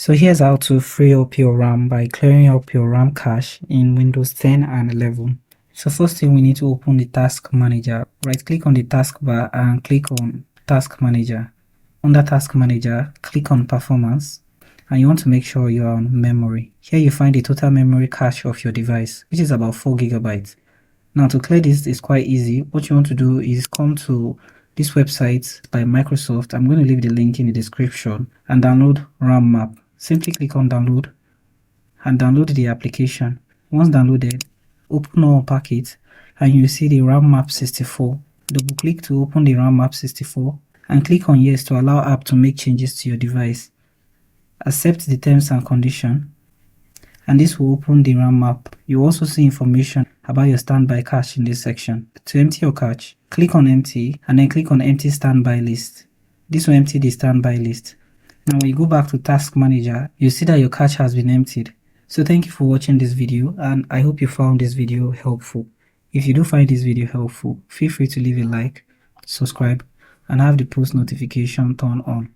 So here's how to free up your RAM by clearing up your RAM cache in Windows 10 and 11. So first thing, we need to open the Task Manager. Right click on the taskbar and click on Task Manager. Under Task Manager, click on Performance, and you want to make sure you're on Memory. Here you find the total memory cache of your device, which is about 4 GB. Now to clear this is quite easy. What you want to do is come to this website by Microsoft. I'm going to leave the link in the description, and download RAMMap. Simply click on download and download the application. Once downloaded, open or unpack it, and you see the RAMMap 64. Double click to open the RAMMap 64 and click on yes to allow app to make changes to your device. Accept the terms and conditions, and this will open the RAMMap. You also see information about your standby cache in this section. To empty your cache, click on empty and then click on empty standby list. This will empty the standby list. Now when you go back to Task Manager, you see that your cache has been emptied. So thank you for watching this video, and I hope you found this video helpful. If you do find this video helpful, feel free to leave a like, subscribe, and have the post notification turned on.